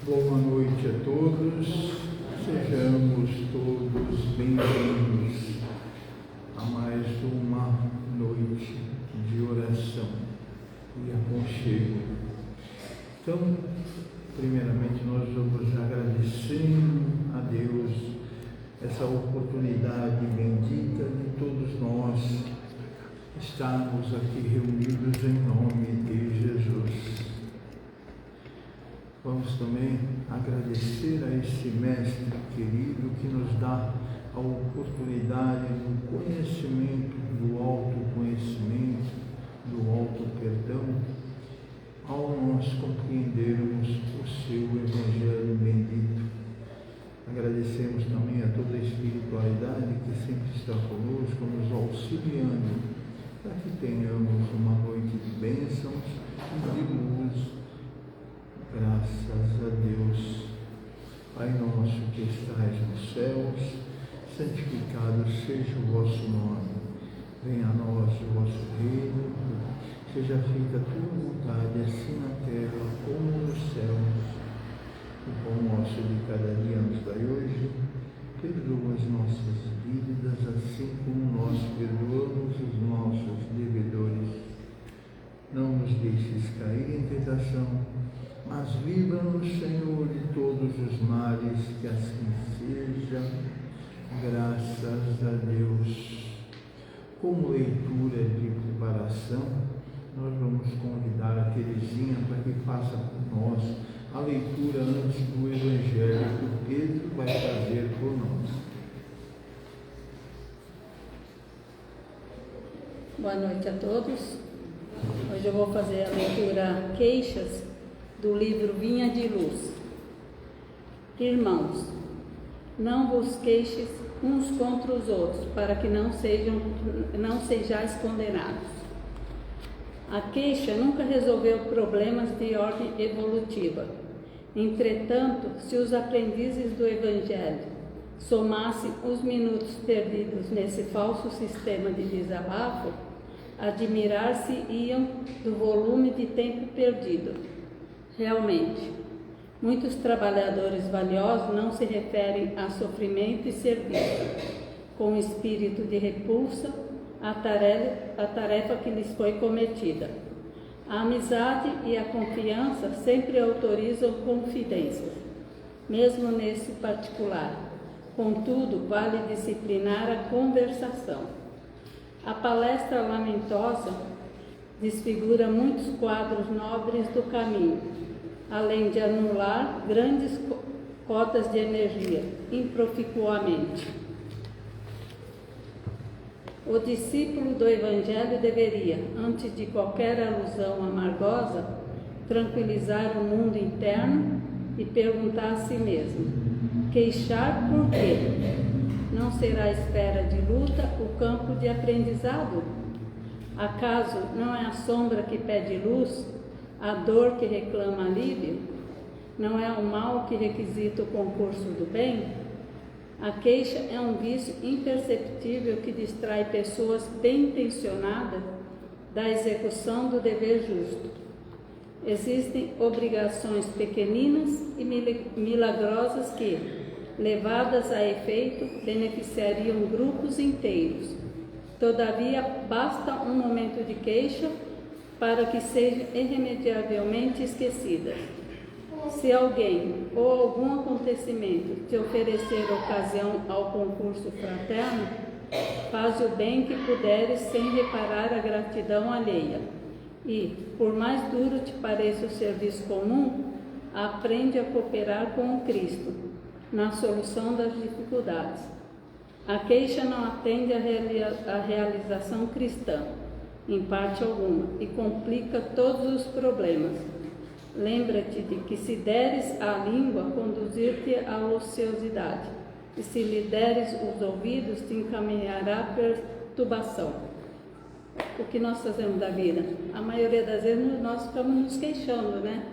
Boa noite a todos, sejamos todos bem-vindos a mais uma noite de oração e aconchego. Então, primeiramente nós vamos agradecendo a Deus essa oportunidade bendita de todos nós estarmos aqui reunidos em nome de Jesus. Vamos também agradecer a esse mestre querido que nos dá a oportunidade do conhecimento, do autoconhecimento, do auto-perdão, ao nós compreendermos o seu Evangelho bendito. Agradecemos também a toda a espiritualidade que sempre está conosco, nos auxiliando, para que tenhamos uma noite de bênçãos e de luz. Graças a Deus. Pai nosso que estais nos céus, santificado seja o vosso nome. Venha a nós o vosso reino, seja feita a tua vontade, assim na terra como nos céus. O pão nosso de cada dia nos dai hoje, perdoa as nossas dívidas, assim como nós perdoamos os nossos devedores. Não nos deixes cair em tentação, mas livra-nos, Senhor, de todos os males, que assim seja, graças a Deus. Como leitura de preparação, nós vamos convidar a Terezinha para que faça por nós a leitura antes do Evangelho que o Pedro vai fazer por nós. Boa noite a todos. Hoje eu vou fazer a leitura Queixas do livro Vinha de Luz. Irmãos, não vos queixes uns contra os outros, para que não sejais condenados. A queixa nunca resolveu problemas de ordem evolutiva. Entretanto, se os aprendizes do Evangelho somassem os minutos perdidos nesse falso sistema de desabafo, admirar-se-iam do volume de tempo perdido. Realmente, muitos trabalhadores valiosos não se referem a sofrimento e serviço, com espírito de repulsa à tarefa que lhes foi cometida. A amizade e a confiança sempre autorizam confidências, mesmo nesse particular. Contudo, vale disciplinar a conversação. A palestra lamentosa desfigura muitos quadros nobres do caminho, além de anular grandes cotas de energia, improficuamente. O discípulo do Evangelho deveria, antes de qualquer alusão amargosa, tranquilizar o mundo interno e perguntar a si mesmo: queixar por quê? Não será a esfera de luta o campo de aprendizado? Acaso não é a sombra que pede luz, a dor que reclama alívio? Não é o mal que requisita o concurso do bem? A queixa é um vício imperceptível que distrai pessoas bem-intencionadas da execução do dever justo. Existem obrigações pequeninas e milagrosas que, levadas a efeito, beneficiariam grupos inteiros. Todavia, basta um momento de queixa para que sejam irremediavelmente esquecidas. Se alguém ou algum acontecimento te oferecer ocasião ao concurso fraterno, faz o bem que puderes sem reparar a gratidão alheia. E, por mais duro te pareça o serviço comum, aprende a cooperar com o Cristo na solução das dificuldades. A queixa não atende à realização cristã, em parte alguma, e complica todos os problemas. Lembra-te de que se deres à língua, conduzir-te à ociosidade, e se lhe deres os ouvidos, te encaminhará à perturbação. O que nós fazemos da vida? A maioria das vezes nós ficamos nos queixando, né?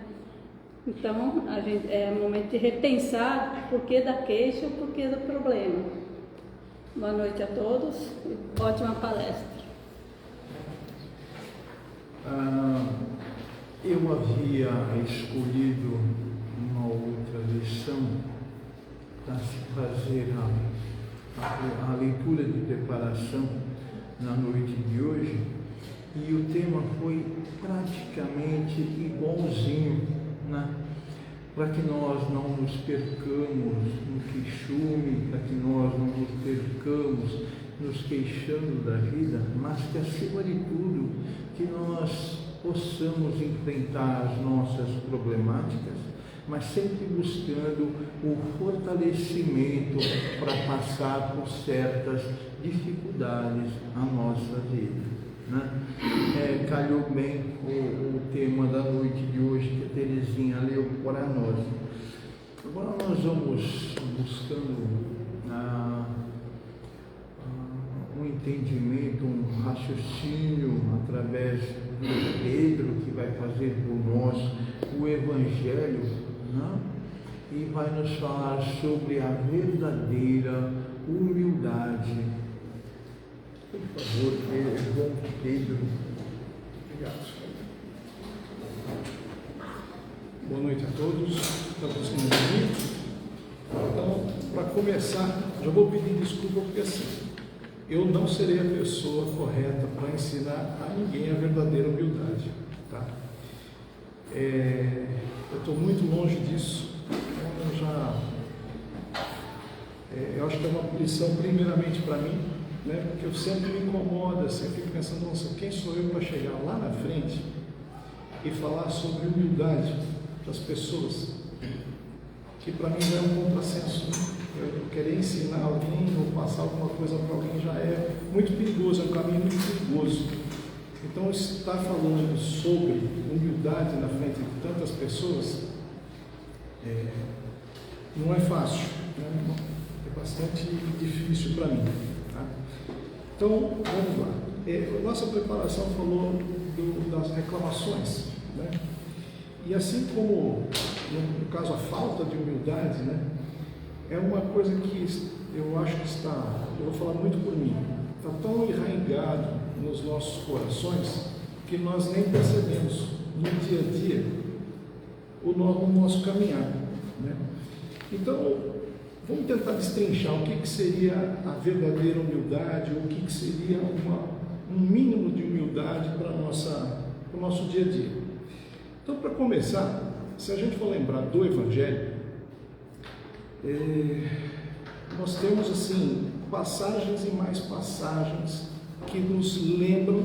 Então, é momento de repensar o porquê da queixa, o porquê do problema. Boa noite a todos, ótima palestra. Eu havia escolhido uma outra lição para se fazer a leitura de preparação na noite de hoje, e o tema foi praticamente igualzinho, né? Para que nós não nos percamos no queixume, para que nós não nos percamos nos queixando da vida, mas que, acima de tudo, que nós possamos enfrentar as nossas problemáticas, mas sempre buscando o fortalecimento para passar por certas dificuldades na nossa vida, né? Calhou bem o tema da noite de hoje que a Terezinha leu para nós. Agora nós vamos buscando um entendimento, um raciocínio através de Pedro, que vai fazer por nós o Evangelho, né? E vai nos falar sobre a verdadeira humildade. Por favor, Pedro. Obrigado. Boa noite a todos. Estamos conseguindo ouvir? Então, para começar, já vou pedir desculpa porque assim, eu não serei a pessoa correta para ensinar a ninguém a verdadeira humildade, tá? Eu estou muito longe disso. Eu acho que é uma lição primeiramente para mim, né? Porque eu sempre me incomodo, assim, eu fico pensando, nossa, quem sou eu para chegar lá na frente e falar sobre humildade para as pessoas, que para mim já é um contrassenso, né? Eu querer ensinar alguém ou passar alguma coisa para alguém já é muito perigoso, é um caminho muito perigoso. Então, estar falando sobre humildade na frente de tantas pessoas não é fácil, né? É bastante difícil para mim, tá? Então, vamos lá. Nossa preparação falou das reclamações, né? E assim como, no caso, a falta de humildade, né? É uma coisa que eu acho que está, eu vou falar muito por mim, está tão enraizado nos nossos corações que nós nem percebemos no dia a dia o nosso caminhar, né? Então, vamos tentar destrinchar o que seria a verdadeira humildade, ou o que seria um mínimo de humildade para o nosso dia a dia. Então, para começar, se a gente for lembrar do Evangelho, nós temos assim passagens e mais passagens que nos lembram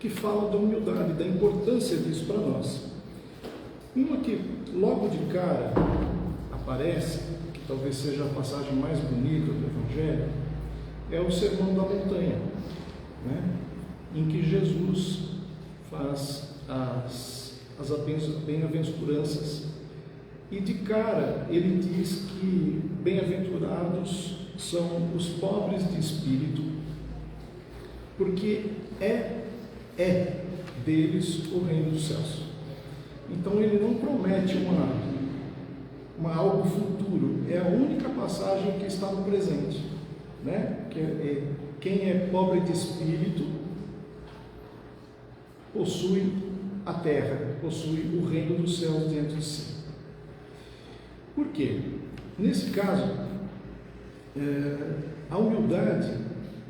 que falam da humildade, da importância disso para nós. Uma que logo de cara aparece, que talvez seja a passagem mais bonita do Evangelho, é o Sermão da Montanha, né? Em que Jesus faz as bem-aventuranças. E de cara ele diz que bem-aventurados são os pobres de espírito, porque é deles o reino dos céus. Então ele não promete algo futuro, é a única passagem que está no presente, né? Quem é pobre de espírito possui a terra, possui o reino dos céus dentro de si. Por quê? Nesse caso, a humildade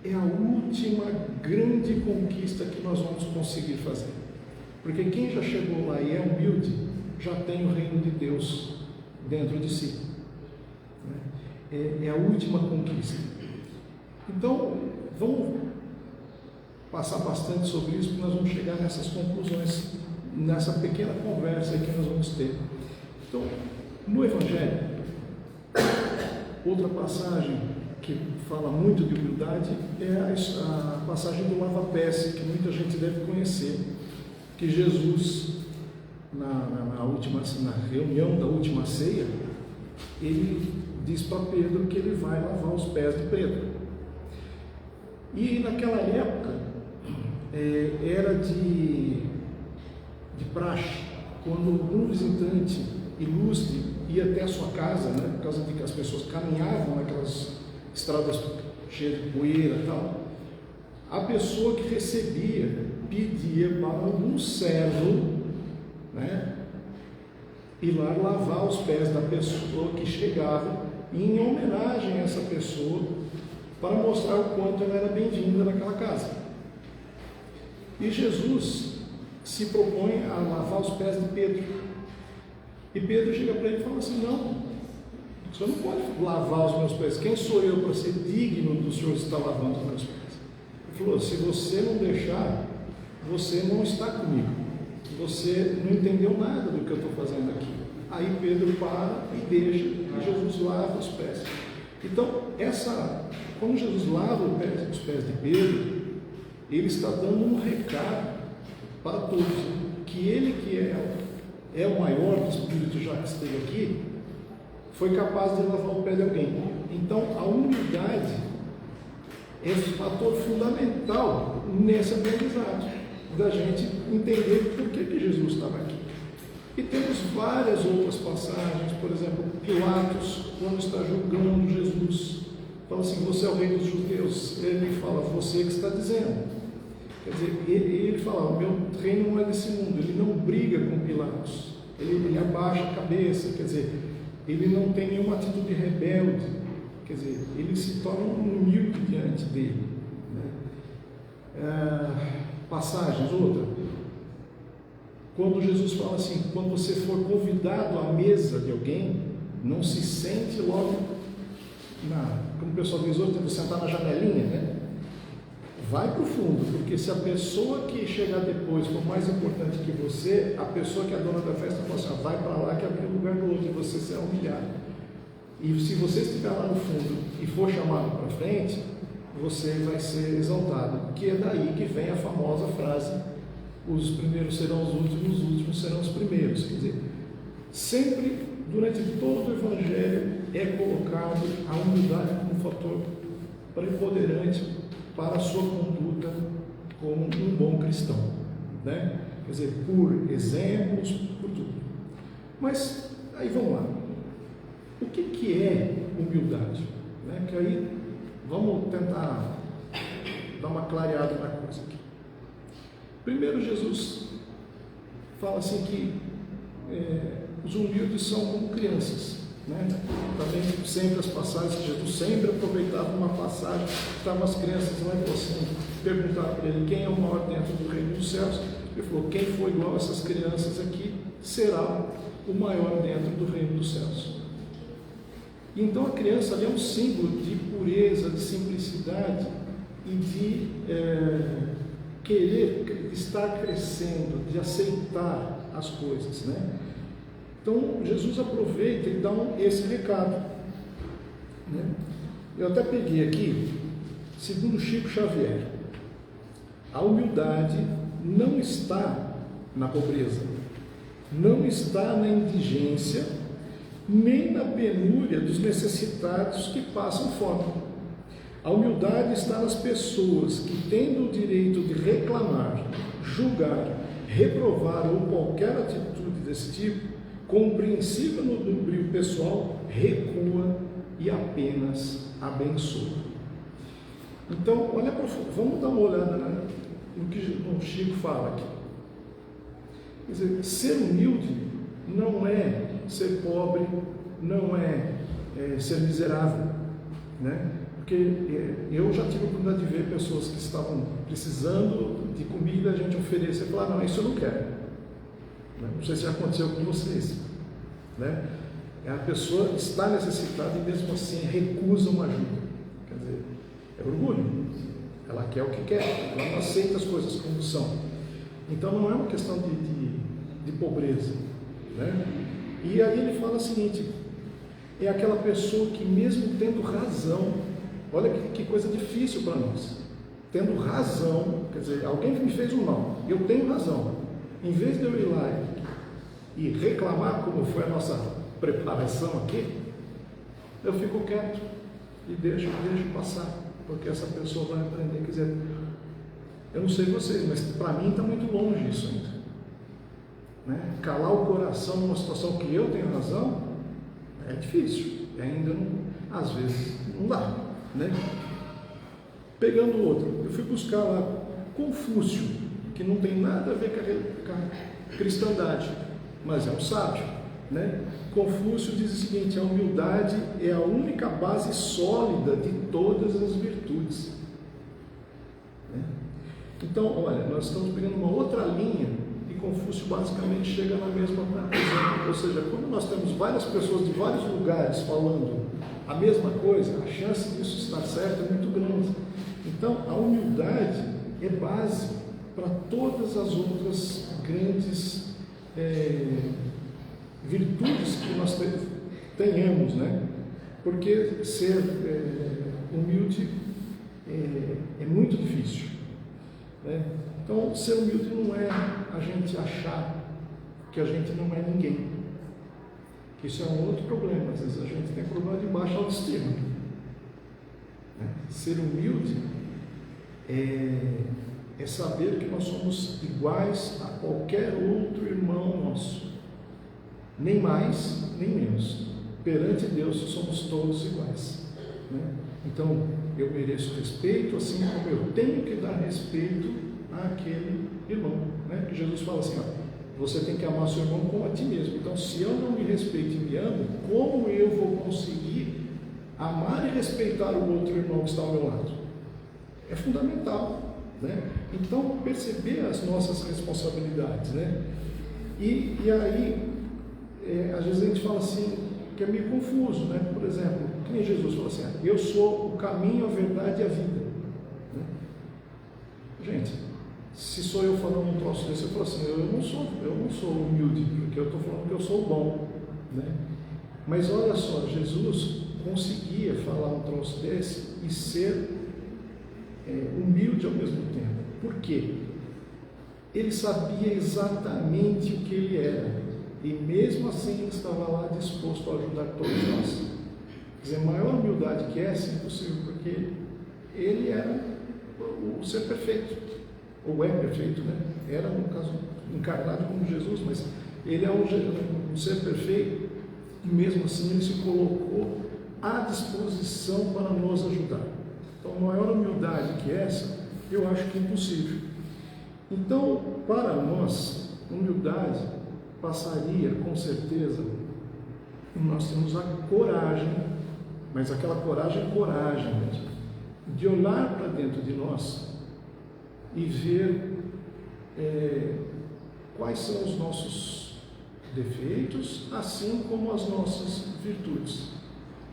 é a última grande conquista que nós vamos conseguir fazer. Porque quem já chegou lá e é humilde, já tem o reino de Deus dentro de si. É a última conquista. Então, vamos passar bastante sobre isso, porque nós vamos chegar nessas conclusões, nessa pequena conversa que nós vamos ter. Então, no Evangelho, outra passagem que fala muito de humildade é a passagem do lava-pés, que muita gente deve conhecer, que Jesus, na reunião da última ceia, ele diz para Pedro que ele vai lavar os pés de Pedro. E naquela época, era de praxe, quando algum visitante ilustre ia até a sua casa, né, por causa de que as pessoas caminhavam naquelas estradas cheias de poeira e tal, a pessoa que recebia pedia para algum servo, né, ir lá lavar os pés da pessoa que chegava, em homenagem a essa pessoa, para mostrar o quanto ela era bem-vinda naquela casa. E Jesus se propõe a lavar os pés de Pedro. E Pedro chega para ele e fala assim: não, o senhor não pode lavar os meus pés. Quem sou eu para ser digno do senhor estar lavando os meus pés? Ele falou: se você não deixar, você não está comigo. Você não entendeu nada do que eu estou fazendo aqui. Aí Pedro para e deixa, e Jesus lava os pés. Então, quando Jesus lava os pés de Pedro, ele está dando um recado para todos, que ele, que é o maior do Espírito, já que esteve aqui, foi capaz de lavar o pé de alguém. Então, a humildade é um fator fundamental nesse aprendizado, da gente entender por que Jesus estava aqui. E temos várias outras passagens, por exemplo, Pilatos, quando está julgando Jesus, fala assim: você é o rei dos judeus. Ele fala: você que está dizendo. Quer dizer, ele fala: o meu reino não é desse mundo. Ele não briga com Pilatos, ele abaixa a cabeça, quer dizer, ele não tem nenhuma atitude rebelde, quer dizer, ele se torna humilde diante dele, né? Passagens, outra, quando Jesus fala assim: quando você for convidado à mesa de alguém, não se sente logo como o pessoal diz hoje, tem que sentar na janelinha, né? Vai para o fundo, porque se a pessoa que chegar depois for mais importante que você, a pessoa que é a dona da festa fala assim: vai para lá que abre o lugar do outro, e você será humilhado. E se você estiver lá no fundo e for chamado para frente, você vai ser exaltado, que é daí que vem a famosa frase: os primeiros serão os últimos serão os primeiros. Quer dizer, sempre, durante todo o Evangelho, é colocado a humildade como um fator preponderante para a sua conduta como um bom cristão, né? Quer dizer, por exemplos, por tudo. Mas, aí vamos lá. O que é humildade? Né? Que aí, vamos tentar dar uma clareada na coisa aqui. Primeiro, Jesus fala assim que os humildes são como crianças, né? Também sempre as passagens que Jesus sempre aproveitava uma passagem, estavam as crianças lá e assim, perguntaram para ele: quem é o maior dentro do reino dos céus? Ele falou: quem for igual a essas crianças aqui será o maior dentro do reino dos céus. Então a criança ali é um símbolo de pureza, de simplicidade e de querer estar crescendo, de aceitar as coisas, né? Então Jesus aproveita e dá esse recado, né? Eu até peguei aqui, segundo Chico Xavier, a humildade não está na pobreza, não está na indigência, nem na penúria dos necessitados que passam fome. A humildade está nas pessoas que, tendo o direito de reclamar, julgar, reprovar ou qualquer atitude desse tipo, compreensível no brio pessoal, recua e apenas abençoa. Então, olha para vamos dar uma olhada no que o Chico fala aqui. Quer dizer, ser humilde não é ser pobre, não é ser miserável, né? Porque eu já tive a oportunidade de ver pessoas que estavam precisando de comida, a gente oferecer e falar: não, isso eu não quero. Não sei se já aconteceu com vocês, né? A pessoa está necessitada e mesmo assim recusa uma ajuda. Quer dizer, é orgulho. Ela quer o que quer, ela não aceita as coisas como são. Então não é uma questão de pobreza, né? E aí ele fala o seguinte: é aquela pessoa que, mesmo tendo razão, olha que coisa difícil para nós, tendo razão, quer dizer, alguém me fez um mal, eu tenho razão, em vez de eu ir lá e reclamar, como foi a nossa preparação aqui, eu fico quieto e deixo passar, porque essa pessoa vai aprender. Quer dizer, eu não sei vocês, mas para mim está muito longe isso ainda, né? Calar o coração numa situação que eu tenho razão é difícil, ainda não, às vezes não dá, né? Pegando outro, eu fui buscar lá Confúcio, que não tem nada a ver com a cristandade, mas é um sábio, né? Confúcio diz o seguinte: a humildade é a única base sólida de todas as virtudes. Né? Então, olha, nós estamos pegando uma outra linha e Confúcio basicamente chega na mesma conclusão. Ou seja, quando nós temos várias pessoas de vários lugares falando a mesma coisa, a chance disso estar certo é muito grande. Então, a humildade é base para todas as outras grandes virtudes que nós tenhamos, né? Porque ser humilde é muito difícil, né? Então, ser humilde não é a gente achar que a gente não é ninguém. Isso é um outro problema. Às vezes a gente tem problema de baixa autoestima, né? Ser humilde é saber que nós somos iguais a qualquer outro irmão nosso, nem mais, nem menos. Perante Deus somos todos iguais, né? Então, eu mereço respeito, assim como eu tenho que dar respeito àquele irmão, né? Que Jesus fala assim: ó, você tem que amar seu irmão como a ti mesmo. Então, se eu não me respeito e me amo, como eu vou conseguir amar e respeitar o outro irmão que está ao meu lado? É fundamental, né? Então, perceber as nossas responsabilidades, né? E aí, às vezes a gente fala assim, que é meio confuso, né? Por exemplo, que nem Jesus falou assim: eu sou o caminho, a verdade e a vida, né? Gente, se sou eu falando um troço desse, eu falo assim: eu não sou humilde, porque eu estou falando que eu sou bom, né? Mas olha só, Jesus conseguia falar um troço desse e ser humilde ao mesmo tempo. Por quê? Ele sabia exatamente o que ele era, e mesmo assim ele estava lá disposto a ajudar todos nós. Quer dizer, maior humildade que essa é impossível, porque ele era o ser perfeito, ou é perfeito, né? Era, no caso, encarnado como Jesus, mas ele é um ser perfeito, e mesmo assim ele se colocou à disposição para nos ajudar. Então, maior humildade que essa, eu acho que é impossível. Então, para nós, humildade passaria, com certeza, nós temos a coragem, mas aquela coragem mesmo, de olhar para dentro de nós e ver quais são os nossos defeitos, assim como as nossas virtudes,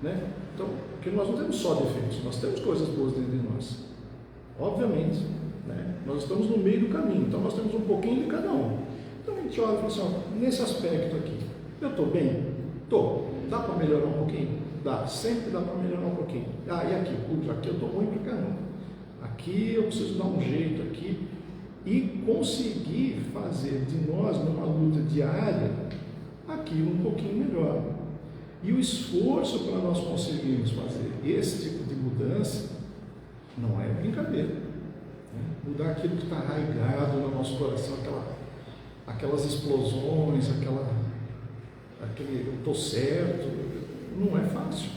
né? Então, porque nós não temos só defeitos, nós temos coisas boas dentro de nós, obviamente, né? Nós estamos no meio do caminho, então nós temos um pouquinho de cada um. Então a gente olha e fala assim: ó, nesse aspecto aqui, eu estou bem? Estou. Dá para melhorar um pouquinho? Dá, sempre dá para melhorar um pouquinho. Ah, e aqui? Putz, aqui eu estou ruim para caramba. Aqui eu preciso dar um jeito aqui, e conseguir fazer de nós, numa luta diária, aquilo um pouquinho melhor. E o esforço para nós conseguirmos fazer esse tipo de mudança não é brincadeira, né? Mudar aquilo que está arraigado no nosso coração, aquelas explosões, aquele eu estou certo, não é fácil,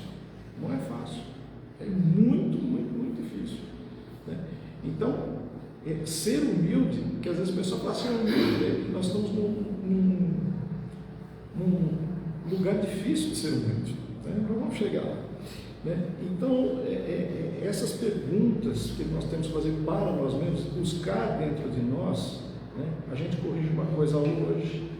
não é fácil, é muito, muito, muito difícil, né? Então, ser humilde, que às vezes a pessoa fala assim: humilde, nós estamos num lugar difícil de ser humilde, né? Mas vamos chegar lá, né? Então, essas perguntas que nós temos que fazer para nós mesmos, buscar dentro de nós, né? A gente corrige uma coisa hoje,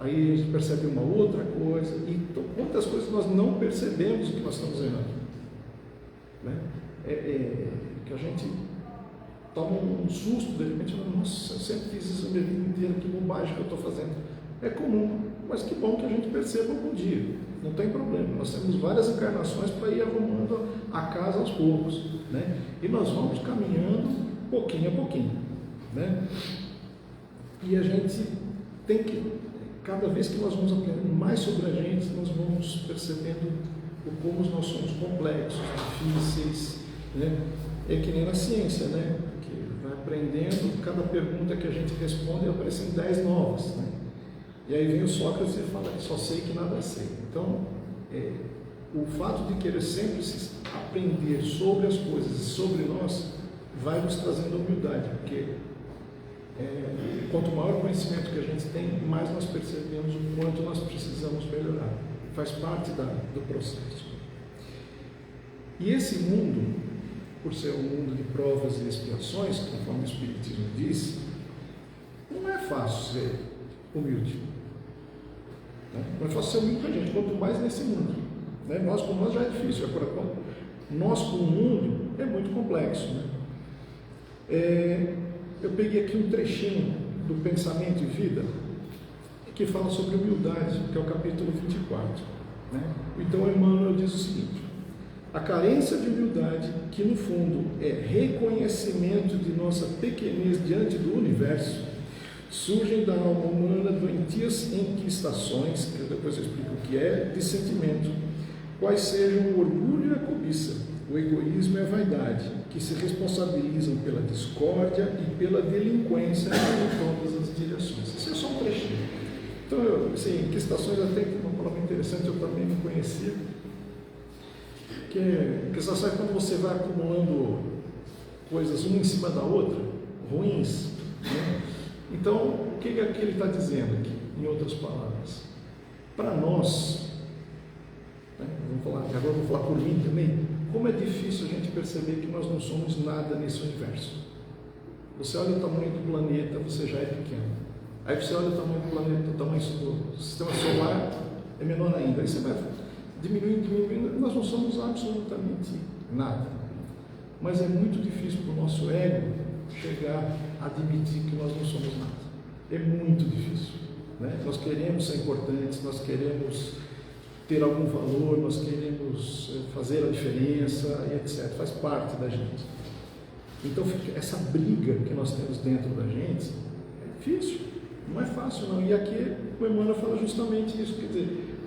aí a gente percebe uma outra coisa, e quantas coisas nós não percebemos que nós estamos errando, né? Que a gente toma um susto, de repente, nossa, eu sempre fiz isso a minha vida inteira, que bobagem que eu estou fazendo. É comum, mas que bom que a gente perceba algum dia, não tem problema. Nós temos várias encarnações para ir arrumando a casa aos poucos, né? E nós vamos caminhando pouquinho a pouquinho, né? E a gente tem que, cada vez que nós vamos aprendendo mais sobre a gente, nós vamos percebendo como nós somos complexos, difíceis, né? É que nem na ciência, né? Que vai aprendendo, cada pergunta que a gente responde aparecem 10 novas, né? E aí vem o Sócrates e fala que só sei que nada sei. Então, o fato de querer sempre aprender sobre as coisas e sobre nós vai nos trazendo humildade, porque quanto maior o conhecimento que a gente tem, mais nós percebemos o quanto nós precisamos melhorar. Faz parte do processo. E esse mundo, por ser um mundo de provas e expiações, conforme o Espiritismo diz, não é fácil ser humilde. Né? Não é fácil ser humilde para a gente, quanto mais nesse mundo. Né? Nós com nós já é difícil, agora nós com o mundo é muito complexo. Né? Eu peguei aqui um trechinho do Pensamento e Vida, que fala sobre humildade, que é o capítulo 24. Né? Então Emmanuel diz o seguinte: a carência de humildade, que no fundo é reconhecimento de nossa pequenez diante do universo, surgem da alma humana doentias enquistações, que depois eu explico o que é, de sentimento, quais sejam o orgulho e a cobiça, o egoísmo e a vaidade, que se responsabilizam pela discórdia e pela delinquência em todas as direções. Isso é só um trechinho. Então, assim, enquistações até que uma palavra interessante, eu também não conhecia, que só sabe quando você vai acumulando coisas uma em cima da outra, ruins, né? Então, o que ele está dizendo aqui, em outras palavras? Para nós, né, agora eu vou falar por mim também, como é difícil a gente perceber que nós não somos nada nesse universo. Você olha o tamanho do planeta, você já é pequeno. Aí você olha o tamanho do planeta, o tamanho do sistema solar é menor ainda. Aí você vai diminuindo, nós não somos absolutamente nada. Mas é muito difícil para o nosso ego chegar a admitir que nós não somos nada. É muito difícil. Né? Nós queremos ser importantes, nós queremos ter algum valor, nós queremos fazer a diferença, e etc. Faz parte da gente. Então, essa briga que nós temos dentro da gente é difícil, não é fácil não. E aqui o Emmanuel fala justamente isso, quer dizer,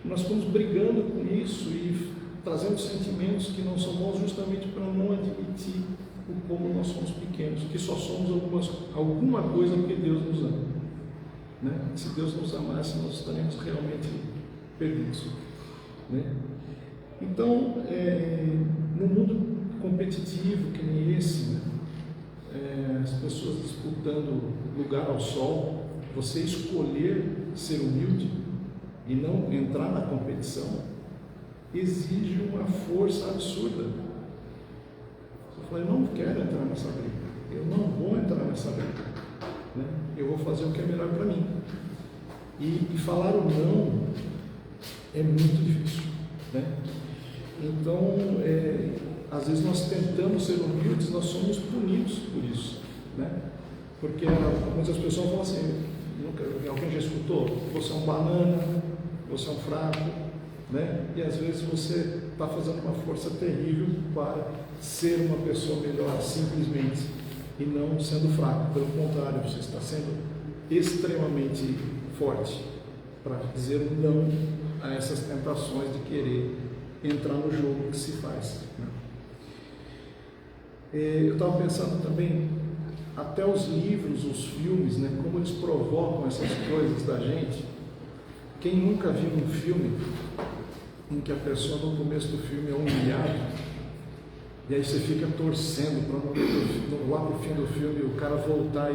nós estamos brigando com isso e trazendo sentimentos que não são bons justamente para não admitir o como nós somos pequenos, que só somos alguma coisa porque Deus nos ama. Né? Se Deus nos amasse, nós estaremos realmente perdidos. Né? Então, no mundo competitivo que nem esse, né? As pessoas disputando lugar ao sol, você escolher ser humilde e não entrar na competição exige uma força absurda. Eu falei, não quero entrar nessa briga, eu não vou entrar nessa briga, né? Eu vou fazer o que é melhor para mim. E falar o não é muito difícil, né? Então, às vezes nós tentamos ser humildes, nós somos punidos por isso, né? Porque muitas pessoas falam assim, alguém já escutou? Você é um banana, você é um fraco, né? E às vezes você está fazendo uma força terrível para ser uma pessoa melhor simplesmente e não sendo fraco. Pelo contrário, você está sendo extremamente forte para dizer um não a essas tentações de querer entrar no jogo que se faz, né? Eu estava pensando também, até os livros, os filmes, né, como eles provocam essas coisas da gente. Quem nunca viu um filme em que a pessoa no começo do filme é humilhada, e aí você fica torcendo para lá para o fim do filme o cara voltar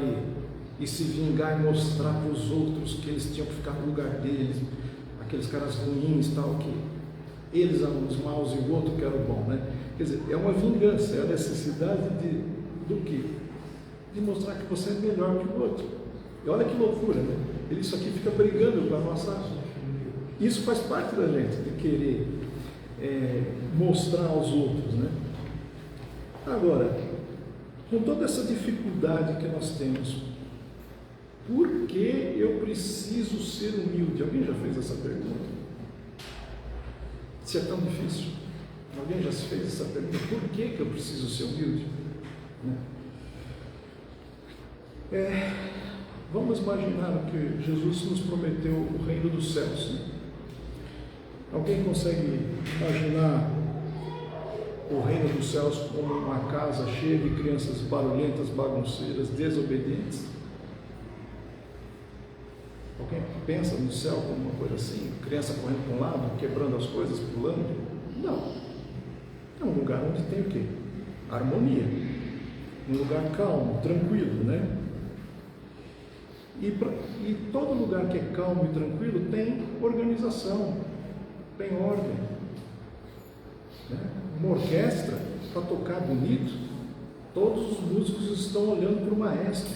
e se vingar e mostrar para os outros que eles tinham que ficar no lugar deles, aqueles caras ruins, tal, que eles eram os maus e o outro que era o bom, né? Quer dizer, é uma vingança, é a necessidade do quê? De mostrar que você é melhor que o outro. E olha que loucura, né? Isso aqui fica brigando com a nossa... Isso faz parte da gente, de querer mostrar aos outros, né? Agora, com toda essa dificuldade que nós temos, por que eu preciso ser humilde? Alguém já fez essa pergunta? Se é tão difícil, alguém já se fez essa pergunta? Por que eu preciso ser humilde? Vamos imaginar que Jesus nos prometeu o reino dos céus, né? Alguém consegue imaginar o reino dos céus como uma casa cheia de crianças barulhentas, bagunceiras, desobedientes? Alguém pensa no céu como uma coisa assim, criança correndo para um lado, quebrando as coisas, pulando? Não. É um lugar onde tem o quê? Harmonia. um lugar calmo, tranquilo, né? E todo lugar que é calmo e tranquilo tem organização, tem ordem, né? Uma orquestra, para tocar bonito, todos os músicos estão olhando para o maestro,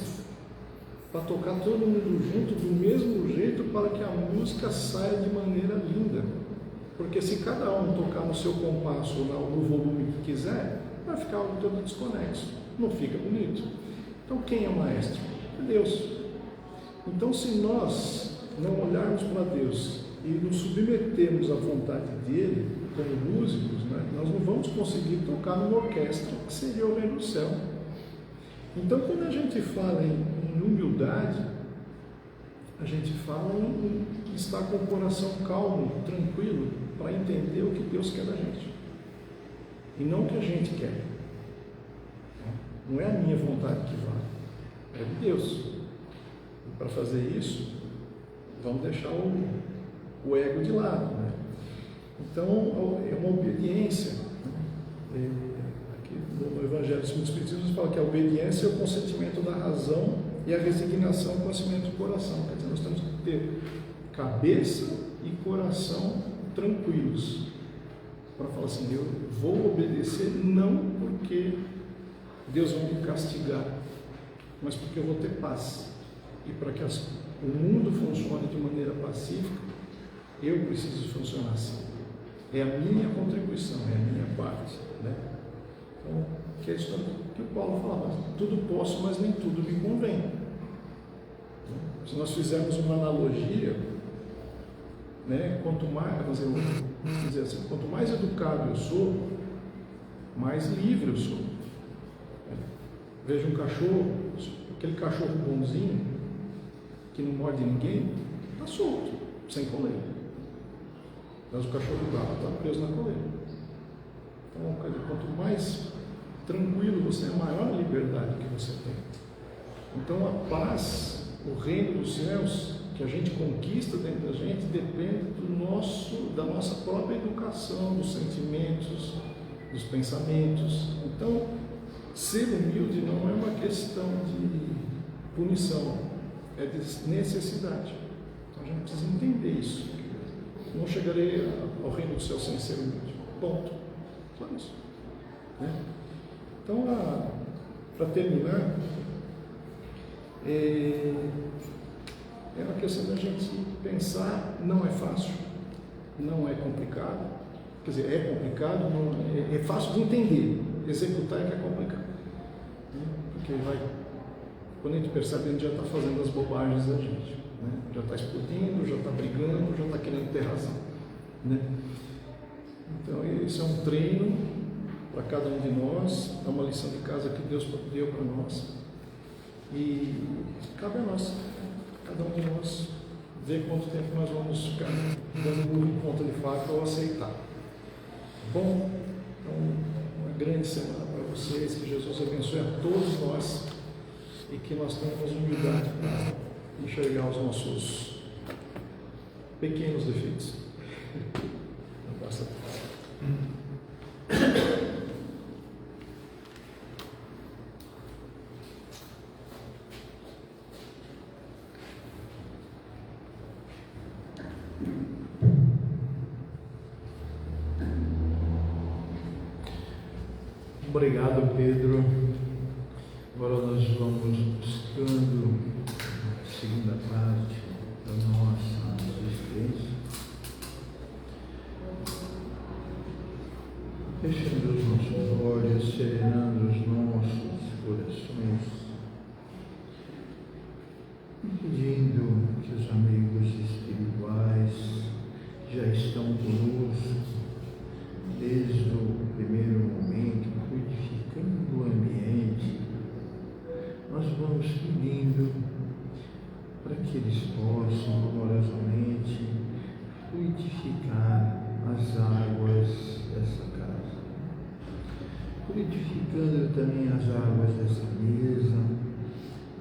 para tocar todo mundo junto do mesmo jeito, para que a música saia de maneira linda. Porque se cada um tocar no seu compasso ou no volume que quiser, vai ficar todo desconexo, não fica bonito. Então quem é o maestro? É Deus. Então, se nós não olharmos para Deus e nos submetermos à vontade dele, como músicos, né, nós não vamos conseguir tocar numa orquestra que seria o reino do céu. Então, quando a gente fala em humildade, a gente fala em estar com o coração calmo, tranquilo, para entender o que Deus quer da gente e não o que a gente quer. Não é a minha vontade que vale, é de Deus. E para fazer isso, vamos deixar o ego de lado, né? Então, é uma obediência. Aqui no Evangelho segundo o Espiritismo fala que a obediência é o consentimento da razão e a resignação é o conhecimento do coração. Quer dizer, nós temos que ter cabeça e coração tranquilos para falar assim: eu vou obedecer não porque Deus vai me castigar, mas porque eu vou ter paz. E para que o mundo funcione de maneira pacífica, eu preciso funcionar assim. É a minha contribuição, é a minha parte, né? Então, que é a história que o Paulo falava: tudo posso, mas nem tudo me convém. Se nós fizermos uma analogia, né, quanto mais educado eu sou, mais livre eu sou. Veja um cachorro, aquele cachorro bonzinho, que não morde ninguém, está solto, sem coleira. Mas o cachorro bravo está preso na coleira. Então, quanto mais tranquilo você é, maior a liberdade que você tem. Então, a paz, o reino dos céus, que a gente conquista dentro da gente, depende da nossa própria educação, dos sentimentos, dos pensamentos. Então, ser humilde não é uma questão de punição, é de necessidade. Então a gente precisa entender isso. Não chegarei ao reino do céu sem ser humilde. Ponto. Só isso. Né? Então, para terminar, é uma questão da gente pensar. Não é fácil, não é complicado. Quer dizer, é complicado, é fácil de entender. Executar é que é complicado. Porque quando a gente percebe, a gente já está fazendo as bobagens da gente, né? Já está explodindo, já está brigando, já está querendo ter razão, né? Então, isso é um treino para cada um de nós, é uma lição de casa que Deus deu para nós, e cabe a nós, cada um de nós, ver quanto tempo nós vamos ficar dando burro em ponta de faca ou aceitar. Bom, então, uma grande semana para vocês, que Jesus abençoe a todos nós e que nós tenhamos humildade para enxergar os nossos pequenos defeitos. Basta. Obrigado, Pedro. Agora nós vamos buscando a segunda parte da nossa existência, fechando os nossos olhos, serenando os nossos corações, pedindo que os amigos espirituais já estão conosco desde o primeiro momento, fluidificando o ambiente. Nós vamos pedindo para que eles possam amorosamente fluidificar as águas dessa casa, fluidificando também as águas dessa mesa,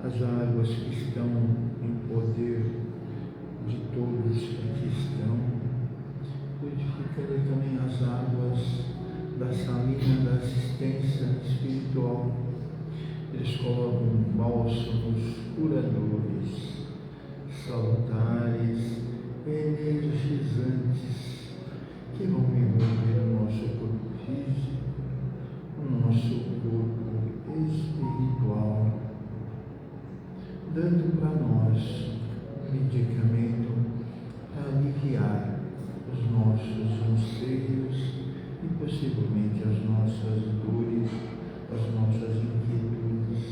as águas que estão em poder de todos que aqui estão, fluidificando também as águas da salina da assistência espiritual, eles colocam bálsamos curadores, salutares, energizantes, que vão envolver o nosso corpo físico, o nosso corpo espiritual, dando para nós medicamento para aliviar os nossos anseios e possivelmente as nossas dores, as nossas inquietudes.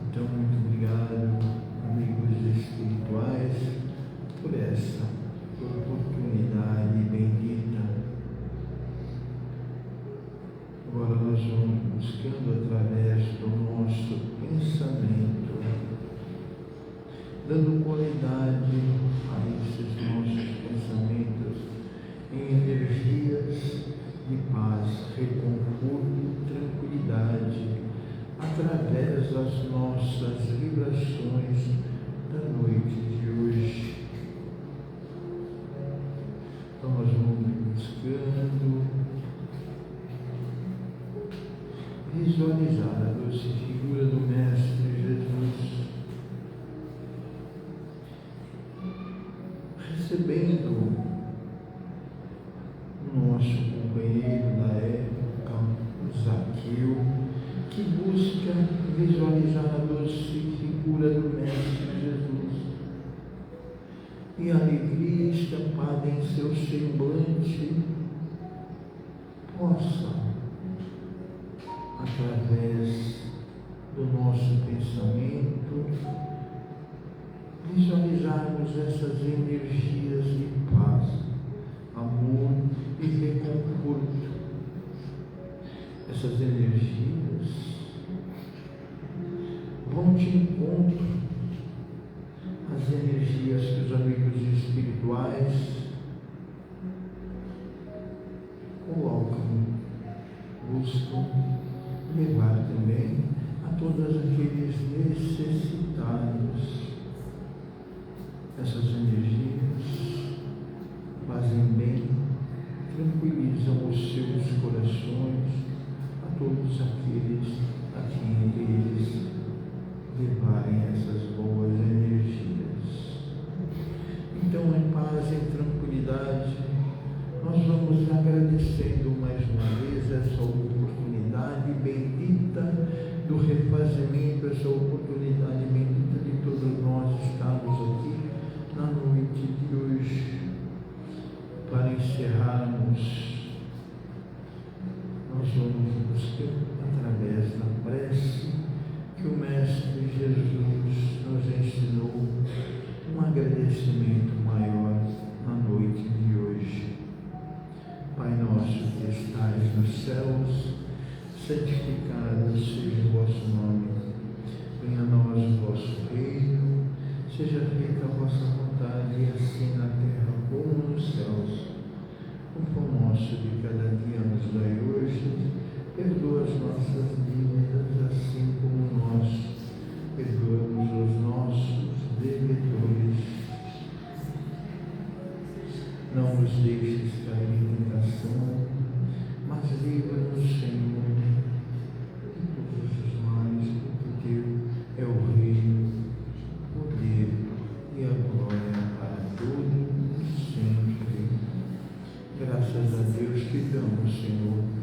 Então, muito obrigado, amigos espirituais, por essa oportunidade bendita. Agora nós vamos buscando através do nosso pensamento, dando qualidade a esses nossos pensamentos em energias de paz, reconforto, tranquilidade, através das nossas vibrações da noite de hoje. Então nós vamos buscando visualizar a doce figura do Mestre Jesus, recebendo o nosso companheiro da época, o Zaqueu, que busca visualizar a doce figura do Mestre Jesus e a alegria estampada em seu semblante possa, através do nosso pensamento, visualizarmos essas energias de paz, amor e reconforto. Essas energias vão de encontro às energias que os amigos espirituais colocam, buscam levar também a todos aqueles necessitados. Essas energias fazem bem, tranquilizam os seus corações, a todos aqueles a quem eles levarem essas boas energias. Então, em paz e tranquilidade, nós vamos agradecendo mais uma vez essa oportunidade bendita do refazimento, essa oportunidade bendita de todos nós estarmos aqui na noite de hoje, para encerrarmos. Nós vamos buscar, através da prece, que o Mestre Jesus nos ensinou, um agradecimento maior na noite de hoje. Pai nosso que estais nos céus, santificado seja o vosso nome. Venha a nós o vosso reino, seja feita a vossa vontade, assim na terra como nos céus. O pão nosso de cada dia nos dai hoje, perdoa as nossas dívidas, assim como nós perdoamos os nossos devedores. Não nos deixes cair em tentação, mas livra-nos, Senhor, de todos os males, porque teu é o reino, o poder e a glória para todos sempre. Graças a Deus que damos, Senhor.